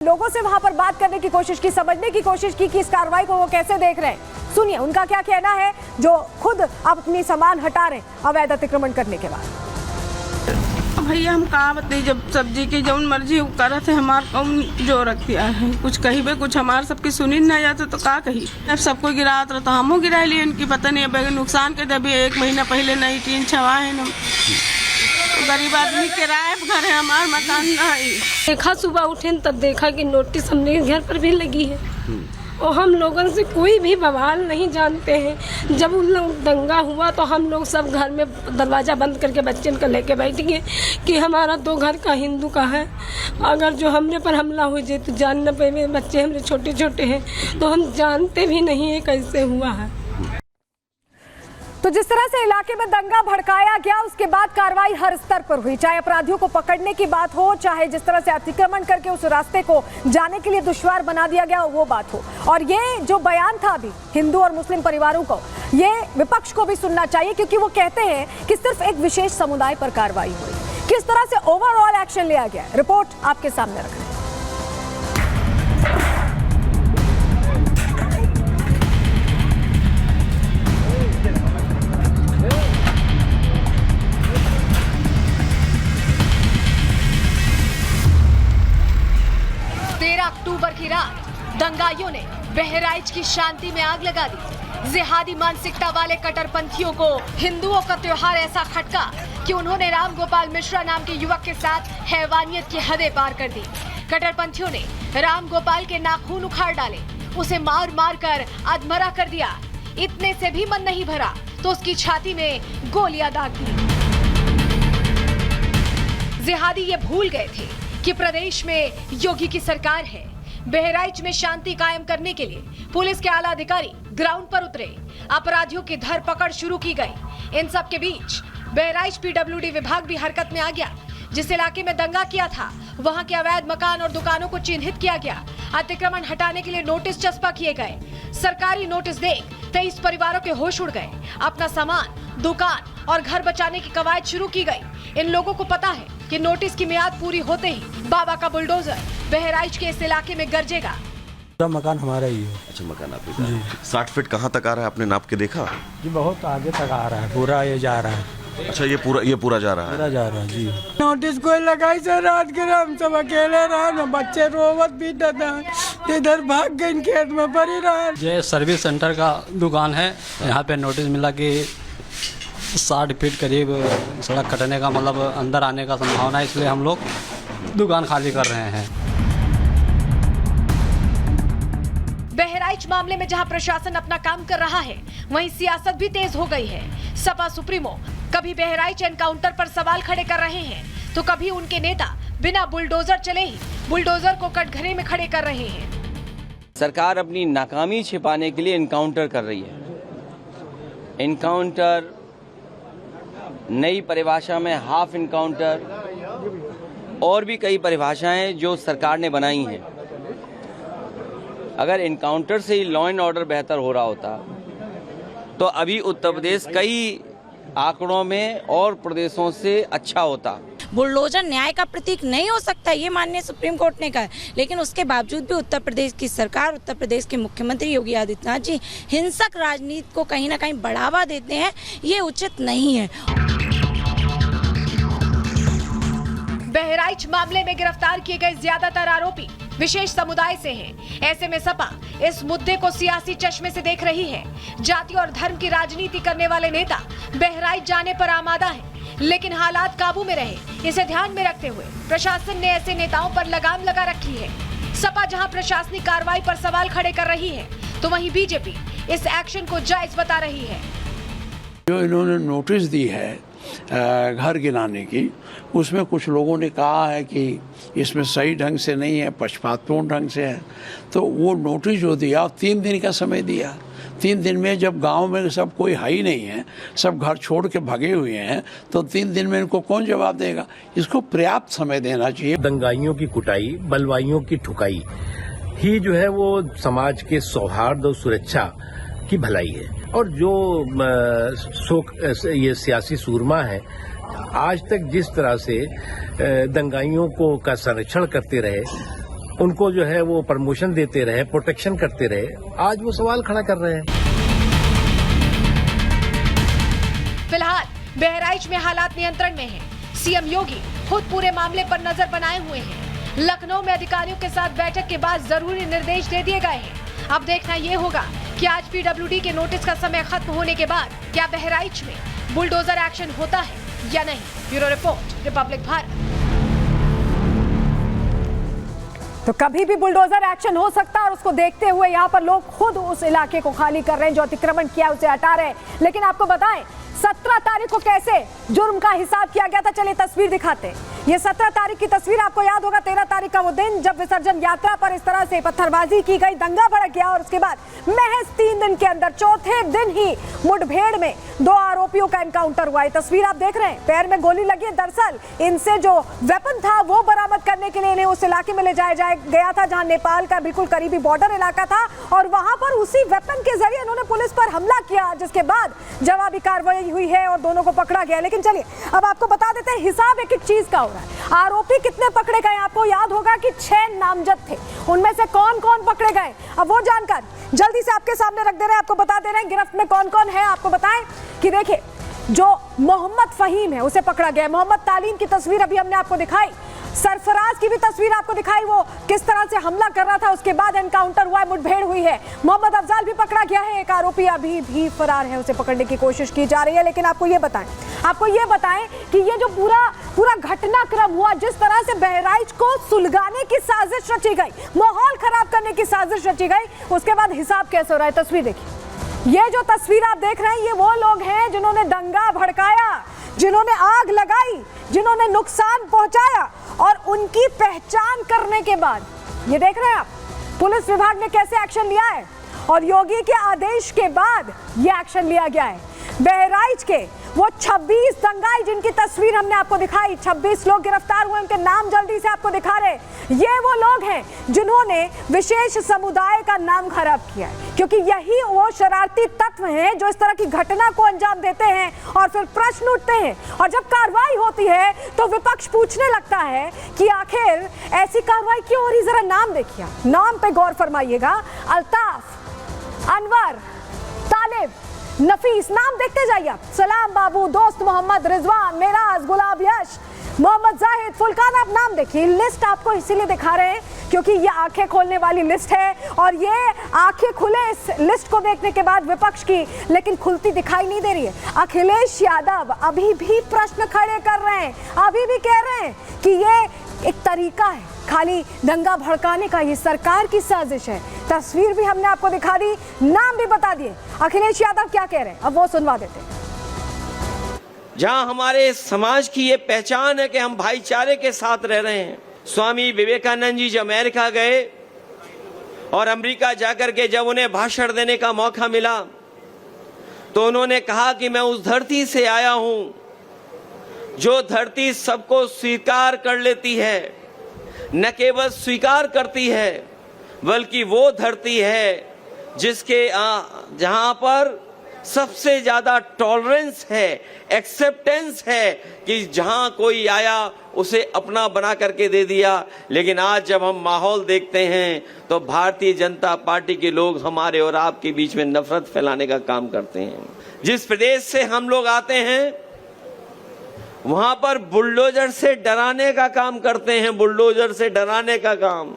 लोगों से वहां पर बात करने की कोशिश की, समझने की कोशिश की कि इस कार्रवाई को वो कैसे देख रहे हैं। सुनिए उनका क्या कहना है, जो खुद अपनी सामान हटा रहे अवैध अतिक्रमण करने के बाद। भैया हम कहा बताइए, जब सब्जी की जौन मर्जी करत है हमार कौन जो रख दिया है, कुछ कही बे कुछ हमार सबकी सुनी ना जाते तो का कही। अब सबको गिरात रहता, हमो गिरा लिए, इनकी पता नहीं अब नुकसान के अभी 1 महीना पहले नई टीन छवा है ना, तो गरीब आदमी किराए पर घर है, हमार मकान नहीं। देखा सुबह उठे तब देखा कि नोटिस हमने घर पर भी लगी है और हम लोगों से कोई भी बवाल नहीं जानते हैं। जब उन लोग दंगा हुआ तो हम लोग सब घर में दरवाज़ा बंद करके बच्चे को लेके बैठ गए कि हमारा 2 घर का हिंदू का है, अगर जो हमने पर हमला हो जाए तो जान न पाए। बच्चे हमारे छोटे छोटे हैं तो हम जानते भी नहीं है कैसे हुआ है। तो जिस तरह से इलाके में दंगा भड़काया गया, उसके बाद कार्रवाई हर स्तर पर हुई, चाहे अपराधियों को पकड़ने की बात हो, चाहे जिस तरह से अतिक्रमण करके उस रास्ते को जाने के लिए दुश्वार बना दिया गया वो बात हो। और ये जो बयान था अभी हिंदू और मुस्लिम परिवारों को, ये विपक्ष को भी सुनना चाहिए, क्योंकि वो कहते हैं कि सिर्फ एक विशेष समुदाय पर कार्रवाई हुई। किस तरह से ओवरऑल एक्शन लिया गया, रिपोर्ट आपके सामने रख रहे हैं। अक्टूबर की रात दंगाइयों ने बहराइच की शांति में आग लगा दी। जिहादी मानसिकता वाले कट्टरपंथियों को हिंदुओं का त्योहार ऐसा खटका कि उन्होंने राम गोपाल मिश्रा नाम के युवक के साथ हैवानियत की हदें पार कर दी। कट्टरपंथियों ने राम गोपाल के नाखून उखाड़ डाले, उसे मार मार कर अधमरा कर दिया। इतने से भी मन नहीं भरा तो उसकी छाती में गोलियां दाग दी। जिहादी ये भूल गए थे कि प्रदेश में योगी की सरकार है। बहराइच में शांति कायम करने के लिए पुलिस के आला अधिकारी ग्राउंड पर उतरे, अपराधियों की धरपकड़ शुरू की गई। इन सब के बीच बहराइच पीडब्ल्यूडी विभाग भी हरकत में आ गया। जिस इलाके में दंगा किया था वहां के अवैध मकान और दुकानों को चिन्हित किया गया। अतिक्रमण हटाने के लिए नोटिस चस्पा किए गए। सरकारी नोटिस देख 23 परिवारों के होश उड़ गए। अपना सामान, दुकान और घर बचाने की कवायद शुरू की गई। इन लोगों को पता है कि नोटिस की मियाद पूरी होते ही बाबा का बुलडोजर बहराइच के इस इलाके में गरजेगा। पूरा मकान हमारा ही है। अच्छा, मकान आपका है। 60 फीट कहाँ तक आ रहा है, आपने नाप के देखा? जी बहुत आगे तक आ रहा है, पूरा ये जा रहा है। अच्छा, ये पूरा जा रहा है। पूरा जा रहा है जी। नोटिस कोई लगाई से रात के हम सब अकेले रहा ना, बच्चे रोवत पीटा था, इधर भाग गए खेत में पड़ी रहा। ये सर्विस सेंटर का दुकान है, यहाँ पे नोटिस मिला कि 60 फीट करीब सड़क कटने का मतलब अंदर आने का संभावना है, इसलिए हम लोग दुकान खाली कर रहे हैं। बहराइच मामले में जहां प्रशासन अपना काम कर रहा है, वहीं सियासत भी तेज हो गई है। सपा सुप्रीमो कभी बहराइच एनकाउंटर पर सवाल खड़े कर रहे हैं तो कभी उनके नेता बिना बुलडोजर चले ही बुलडोजर को कटघरे में खड़े कर रहे हैं। सरकार अपनी नाकामी छिपाने के लिए एनकाउंटर कर रही है। एनकाउंटर, नई परिभाषा में हाफ एनकाउंटर और भी कई परिभाषाएं जो सरकार ने बनाई हैं। अगर एनकाउंटर से ही लॉ एंड ऑर्डर बेहतर हो रहा होता तो अभी उत्तर प्रदेश कई आंकड़ों में और प्रदेशों से अच्छा होता। बुलडोजर न्याय का प्रतीक नहीं हो सकता, ये माननीय सुप्रीम कोर्ट ने कहा, लेकिन उसके बावजूद भी उत्तर प्रदेश की सरकार, उत्तर प्रदेश के मुख्यमंत्री योगी आदित्यनाथ जी हिंसक राजनीति को कहीं ना कहीं बढ़ावा देते हैं। ये उचित नहीं है। बहराइच मामले में गिरफ्तार किए गए ज्यादातर आरोपी विशेष समुदाय से हैं। ऐसे में सपा इस मुद्दे को सियासी चश्मे से देख रही है। जाति और धर्म की राजनीति करने वाले नेता बहराइच जाने पर आमादा है, लेकिन हालात काबू में रहे, इसे ध्यान में रखते हुए प्रशासन ने ऐसे नेताओं पर लगाम लगा रखी है। सपा जहां प्रशासनिक कार्रवाई पर सवाल खड़े कर रही है, तो वहीं बीजेपी इस एक्शन को जायज बता रही है। जो इन्होंने नोटिस दी है घर गिराने की, उसमें कुछ लोगों ने कहा है कि इसमें सही ढंग से नहीं है, पक्षपातपूर्ण ढंग से है। तो वो नोटिस जो दिया 3 दिन का समय दिया। 3 दिन में जब गांव में सब कोई है ही नहीं है, सब घर छोड़ के भगे हुए हैं, तो 3 दिन में इनको कौन जवाब देगा? इसको पर्याप्त समय देना चाहिए। दंगाइयों की कुटाई, बलवाइयों की ठुकाई ही जो है वो समाज के सौहार्द और सुरक्षा की भलाई है। और जो ये सियासी सूरमा है, आज तक जिस तरह से दंगाइयों का संरक्षण करते रहे उनको जो है वो प्रमोशन देते रहे, प्रोटेक्शन करते रहे, आज वो सवाल खड़ा कर रहे हैं। फिलहाल बहराइच में हालात नियंत्रण में हैं। सीएम योगी खुद पूरे मामले पर नजर बनाए हुए हैं। लखनऊ में अधिकारियों के साथ बैठक के बाद जरूरी निर्देश दे दिए गए हैं। अब देखना ये होगा कि आज पीडब्ल्यूडी के नोटिस का समय खत्म होने के बाद क्या बहराइच में बुलडोजर एक्शन होता है या नहीं। Bureau report, Republic Bharat. तो कभी भी बुलडोजर एक्शन हो सकता है और उसको देखते हुए यहाँ पर लोग खुद उस इलाके को खाली कर रहे हैं, जो अतिक्रमण किया उसे हटा रहे हैं। लेकिन आपको बताएं 17 तारीख को कैसे जुर्म का हिसाब किया गया था, चलिए तस्वीर दिखाते हैं। ये 17 तारीख की तस्वीर आपको याद होगा, 13 तारीख का वो दिन जब विसर्जन यात्रा पर इस तरह से पत्थरबाजी की गई, दंगा भड़क गया और उसके बाद महज 3 दिन के अंदर चौथे दिन ही मुठभेड़ में 2 आरोपियों का एनकाउंटर हुआ। ये तस्वीर आप देख रहे हैं, पैर में गोली लगी है। दरअसल इनसे जो वेपन था वो बरामद करने के लिए इन्हें उस इलाके में ले जाया गया था जहां नेपाल का बिल्कुल करीबी बॉर्डर इलाका था और वहां पर उसी वेपन के जरिए इन्होंने पुलिस पर हमला किया, जिसके बाद जवाबी कार्रवाई हुई है और दोनों को पकड़ा गया। लेकिन चलिए अब आपको बता देते हैं हिसाब एक एक चीज का हो रहा है। आरोपी कितने पकड़े गए, आपको याद होगा कि 6 नामजद थे, उनमें से कौन कौन पकड़े गए अब वो जानकारी जल्दी से आपके सामने रख दे रहे हैं, आपको बता दे रहे हैं गिरफ्त में कौन कौन है। आपको बताएं कि देखिए जो मोहम्मद फहीम है उसे पकड़ा गया। मोहम्मद तालीम की तस्वीर अभी हमने आपको दिखाई, सरफराज की भी तस्वीर आपको दिखाई, वो किस तरह से हमला कर रहा था, उसके बाद एनकाउंटर हुआ, मुठभेड़ हुई है। मोहम्मद अफजाल भी पकड़ा गया है, एक आरोपी अभी भी फरार है, उसे पकड़ने की कोशिश की जा रही है। लेकिन आपको ये बताएं कि ये जो पूरा घटनाक्रम हुआ, जिस तरह से बहराइच को सुलगाने की साजिश रची गई, माहौल खराब करने की साजिश रची गई, उसके बाद हिसाब कैसे हो रहा है तस्वीर देखिए। ये जो तस्वीर आप देख रहे हैं ये वो लोग हैं जिन्होंने दंगा भड़काया, जिन्होंने आग लगाई, जिन्होंने नुकसान पहुंचाया और उनकी पहचान करने के बाद ये देख रहे हैं आप पुलिस विभाग ने कैसे एक्शन लिया है और योगी के आदेश के बाद ये एक्शन लिया गया है। बहराइच के वो 26 दंगाई जिनकी तस्वीर हमने आपको दिखाई, 26 लोग गिरफ्तार हुए, उनके नाम जल्दी से आपको दिखा रहे। ये वो लोग हैं जिन्होंने विशेष समुदाय का नाम खराब किया है, क्योंकि यही वो शरारती तत्व हैं जो इस तरह की घटना को अंजाम देते हैं और फिर प्रश्न उठते हैं। और जब कार्रवाई होती है तो विपक्ष पूछने लगता है कि आखिर ऐसी कार्रवाई क्यों हो रही। जरा नाम देखिए, नाम पे गौर फरमाइएगा, अल्ताफ, अनवर, तालिब, नफीस, नाम देखते जाइए आप, सलाम बाबू, दोस्त मोहम्मद, रिजवान, मेराज, गुलाब, यश, मोहम्मद जाहिद, फुलकान। आप नाम देखिए, लिस्ट आपको इसीलिए दिखा रहे हैं क्योंकि ये आंखें खोलने वाली लिस्ट है और ये आंखें खुले इस लिस्ट को देखने के बाद विपक्ष की, लेकिन खुलती दिखाई नहीं दे रही है। अखिलेश यादव अभी भी प्रश्न खड़े कर रहे हैं, अभी भी कह रहे हैं कि ये एक तरीका है खाली दंगा भड़काने का, ये सरकार की साजिश है। तस्वीर भी हमने आपको दिखा दी, नाम भी बता दिए। अखिलेश यादव क्या कह रहे हैं अब वो सुनवा देते हैं। जहां हमारे समाज की ये पहचान है कि हम भाईचारे के साथ रह रहे हैं। स्वामी विवेकानंद जी जब अमेरिका गए और अमेरिका जाकर के जब उन्हें भाषण देने का मौका मिला तो उन्होंने कहा कि मैं उस धरती से आया हूं जो धरती सबको स्वीकार कर लेती है, न केवल स्वीकार करती है बल्कि वो धरती है जिसके जहां पर सबसे ज्यादा टॉलरेंस है, एक्सेप्टेंस है, कि जहां कोई आया उसे अपना बना करके दे दिया। लेकिन आज जब हम माहौल देखते हैं तो भारतीय जनता पार्टी के लोग हमारे और आपके बीच में नफरत फैलाने का काम करते हैं। जिस प्रदेश से हम लोग आते हैं वहां पर बुलडोजर से डराने का काम करते हैं, बुलडोजर से डराने का काम।